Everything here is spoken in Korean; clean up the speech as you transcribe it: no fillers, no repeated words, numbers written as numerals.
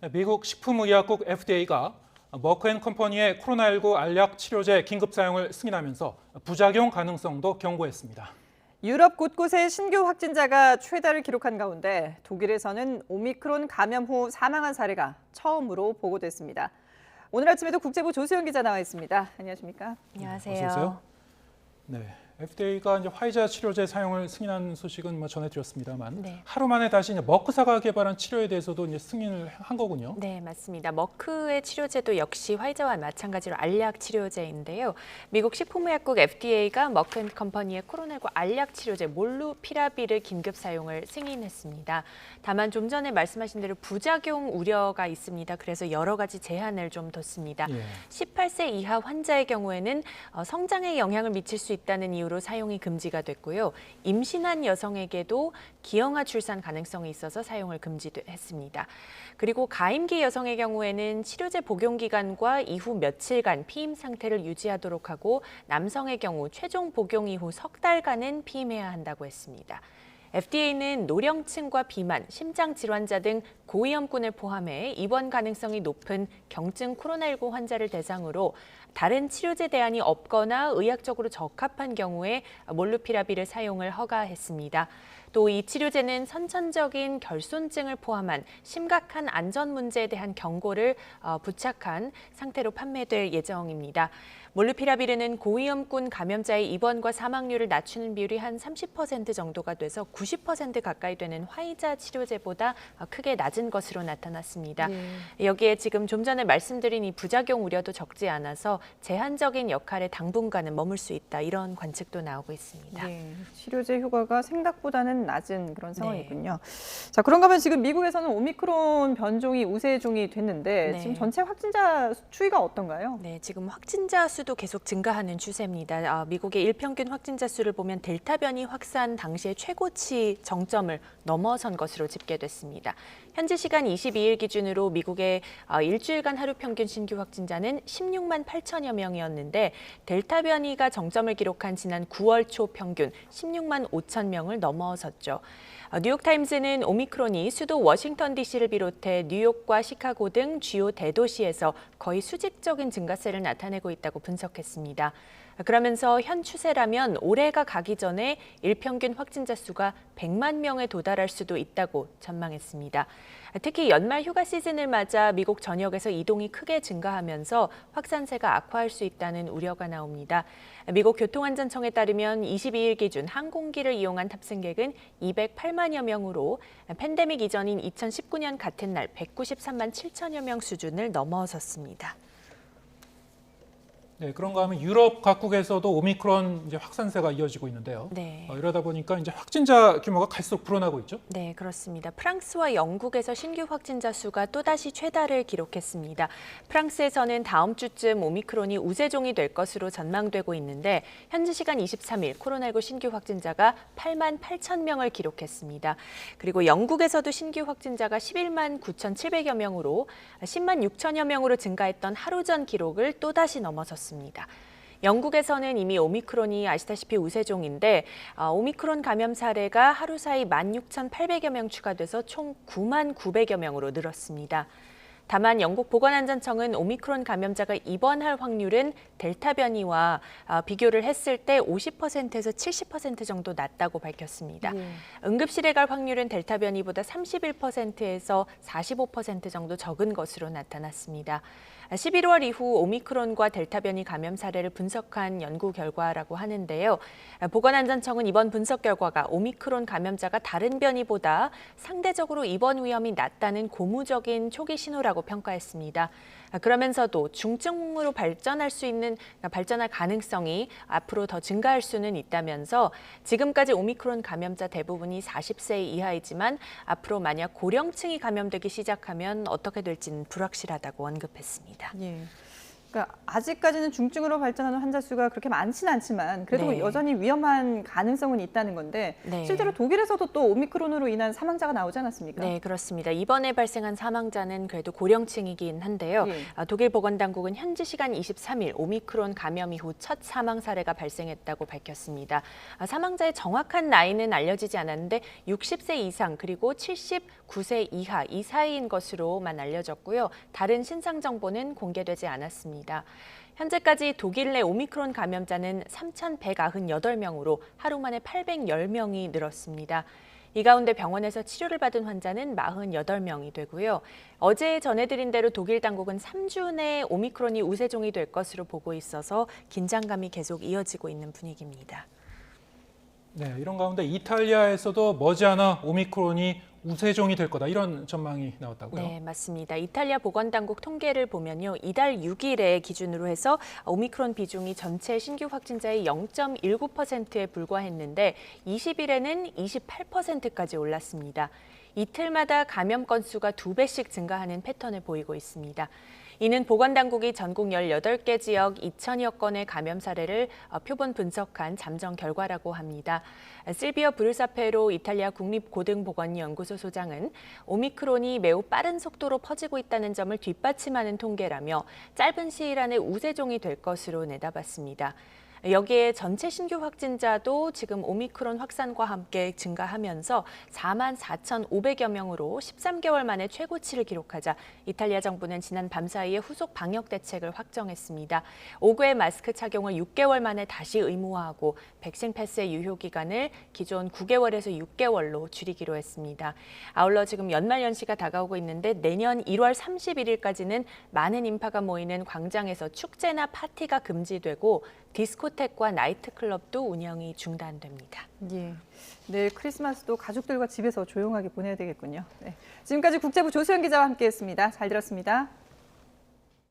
미국 식품의약국 FDA가 머크앤컴퍼니의 코로나19 알약 치료제 긴급 사용을 승인하면서 부작용 가능성도 경고했습니다. 유럽 곳곳에 신규 확진자가 최다를 기록한 가운데 독일에서는 오미크론 감염 후 사망한 사례가 처음으로 보고됐습니다. 오늘 아침에도 국제부 조수영 기자 나와 있습니다. 안녕하십니까? 안녕하세요. 어서 오세요. 네, FDA가 이제 화이자 치료제 사용을 승인한 소식은 전해드렸습니다만 하루 만에 다시 이제 머크사가 개발한 치료에 대해서도 이제 승인을 한 거군요. 네, 맞습니다. 머크의 치료제도 역시 화이자와 마찬가지로 알약 치료제인데요. 미국 식품의약국 FDA가 머크앤컴퍼니의 코로나19 알약 치료제 몰루피라비를 긴급 사용을 승인했습니다. 다만 좀 전에 말씀하신 대로 부작용 우려가 있습니다. 그래서 여러 가지 제한을 좀 뒀습니다. 18세 이하 환자의 경우에는 성장에 영향을 미칠 수 있다는 이유로 사용이 금지가 됐고요. 임신한 여성에게도 기형아 출산 가능성이 있어서 사용을 금지했습니다. 그리고 가임기 여성의 경우에는 치료제 복용 기간과 이후 며칠간 피임 상태를 유지하도록 하고 남성의 경우 최종 복용 이후 석 달간은 피임해야 한다고 했습니다. FDA는 노령층과 비만, 심장 질환자 등 고위험군을 포함해 입원 가능성이 높은 경증 코로나19 환자를 대상으로 다른 치료제 대안이 없거나 의학적으로 적합한 경우에 몰루피라비를 사용을 허가했습니다. 또 이 치료제는 선천적인 결손증을 포함한 심각한 안전 문제에 대한 경고를 부착한 상태로 판매될 예정입니다. 몰루피라비르는 고위험군 감염자의 입원과 사망률을 낮추는 비율이 한 30% 정도가 돼서 90% 가까이 되는 화이자 치료제보다 크게 낮은 것으로 나타났습니다. 여기에 지금 좀 전에 말씀드린 이 부작용 우려도 적지 않아서 제한적인 역할에 당분간은 머물 수 있다, 이런 관측도 나오고 있습니다. 네, 치료제 효과가 생각보다는 낮은 그런 상황이군요. 자, 그런가 하면 지금 미국에서는 오미크론 변종이 우세종이 됐는데 지금 전체 확진자 추이가 어떤가요? 네, 지금 확진자 수도 계속 증가하는 추세입니다. 미국의 일평균 확진자 수를 보면 델타 변이 확산 당시의 최고치 정점을 넘어선 것으로 집계됐습니다. 현지 시간 22일 기준으로 미국의 일주일간 하루 평균 신규 확진자는 16만 8천여 명이었는데 델타 변이가 정점을 기록한 지난 9월 초 평균 16만 5천 명을 넘어섰죠. 뉴욕타임즈는 오미크론이 수도 워싱턴 DC를 비롯해 뉴욕과 시카고 등 주요 대도시에서 거의 수직적인 증가세를 나타내고 있다고 분석했습니다. 그러면서 현 추세라면 올해가 가기 전에 일평균 확진자 수가 100만 명에 도달할 수도 있다고 전망했습니다. 특히 연말 휴가 시즌을 맞아 미국 전역에서 이동이 크게 증가하면서 확산세가 악화할 수 있다는 우려가 나옵니다. 미국 교통안전청에 따르면 22일 기준 항공기를 이용한 탑승객은 208만여 명으로 팬데믹 이전인 2019년 같은 날 193만 7천여 명 수준을 넘어섰습니다. 네, 그런가 하면 유럽 각국에서도 오미크론 이제 확산세가 이어지고 있는데요. 이러다 보니까 이제 확진자 규모가 갈수록 불어나고 있죠. 네, 그렇습니다. 프랑스와 영국에서 신규 확진자 수가 또다시 최다를 기록했습니다. 프랑스에서는 다음 주쯤 오미크론이 우세종이 될 것으로 전망되고 있는데 현지 시간 23일 코로나19 신규 확진자가 8만 8천 명을 기록했습니다. 그리고 영국에서도 신규 확진자가 11만 9,700여 명으로 10만 6천여 명으로 증가했던 하루 전 기록을 또다시 넘어섰습니다. 영국에서는 이미 오미크론이 아시다시피 우세종인데 오미크론 감염 사례가 하루 사이 16,800여 명 추가돼서 총 9만 900여 명으로 늘었습니다. 다만 영국 보건안전청은 오미크론 감염자가 입원할 확률은 델타 변이와 비교를 했을 때 50%에서 70% 정도 낮다고 밝혔습니다. 응급실에 갈 확률은 델타 변이보다 31%에서 45% 정도 적은 것으로 나타났습니다. 11월 이후 오미크론과 델타 변이 감염 사례를 분석한 연구 결과라고 하는데요. 보건안전청은 이번 분석 결과가 오미크론 감염자가 다른 변이보다 상대적으로 입원 위험이 낮다는 고무적인 초기 신호라고 평가했습니다. 그러면서도 중증으로 발전할 가능성이 앞으로 더 증가할 수는 있다면서 지금까지 오미크론 감염자 대부분이 40세 이하이지만 앞으로 만약 고령층이 감염되기 시작하면 어떻게 될지는 불확실하다고 언급했습니다. 그러니까 아직까지는 중증으로 발전하는 환자 수가 그렇게 많지는 않지만 그래도 네. 여전히 위험한 가능성은 있다는 건데 네. 실제로 독일에서도 또 오미크론으로 인한 사망자가 나오지 않았습니까? 네, 그렇습니다. 이번에 발생한 사망자는 그래도 고령층이긴 한데요. 예. 독일 보건당국은 현지 시간 23일 오미크론 감염 이후 첫 사망 사례가 발생했다고 밝혔습니다. 사망자의 정확한 나이는 알려지지 않았는데 60세 이상 그리고 79세 이하 이 사이인 것으로만 알려졌고요. 다른 신상 정보는 공개되지 않았습니다. 현재까지 독일 내 오미크론 감염자는 3,198명으로 하루 만에 810명이 늘었습니다. 이 가운데 병원에서 치료를 받은 환자는 48명이 되고요. 어제 전해드린 대로 독일 당국은 3주 내에 오미크론이 우세종이 될 것으로 보고 있어서 긴장감이 계속 이어지고 있는 분위기입니다. 네, 이런 가운데 이탈리아에서도 머지않아 오미크론이 우세종이 될 거다 이런 전망이 나왔다고요? 네, 맞습니다. 이탈리아 보건당국 통계를 보면요. 이달 6일에 기준으로 해서 오미크론 비중이 전체 신규 확진자의 0.19%에 불과했는데 20일에는 28%까지 올랐습니다. 이틀마다 감염 건수가 2배씩 증가하는 패턴을 보이고 있습니다. 이는 보건당국이 전국 18개 지역 2,000여 건의 감염 사례를 표본 분석한 잠정 결과라고 합니다. 실비어 브룰사페로 이탈리아 국립고등보건연구소 소장은 오미크론이 매우 빠른 속도로 퍼지고 있다는 점을 뒷받침하는 통계라며 짧은 시일 안에 우세종이 될 것으로 내다봤습니다. 여기에 전체 신규 확진자도 지금 오미크론 확산과 함께 증가하면서 44,500여 명으로 13개월 만에 최고치를 기록하자 이탈리아 정부는 지난 밤 사이에 후속 방역 대책을 확정했습니다. 5구의 마스크 착용을 6개월 만에 다시 의무화하고 백신 패스의 유효 기간을 기존 9개월에서 6개월로 줄이기로 했습니다. 아울러 지금 연말연시가 다가오고 있는데 내년 1월 31일까지는 많은 인파가 모이는 광장에서 축제나 파티가 금지되고 디스코텍과 나이트클럽도 운영이 중단됩니다. 예. 내일 크리스마스도 가족들과 집에서 조용하게 보내야 되겠군요. 네. 지금까지 국제부 조수연 기자와 함께했습니다. 잘 들었습니다.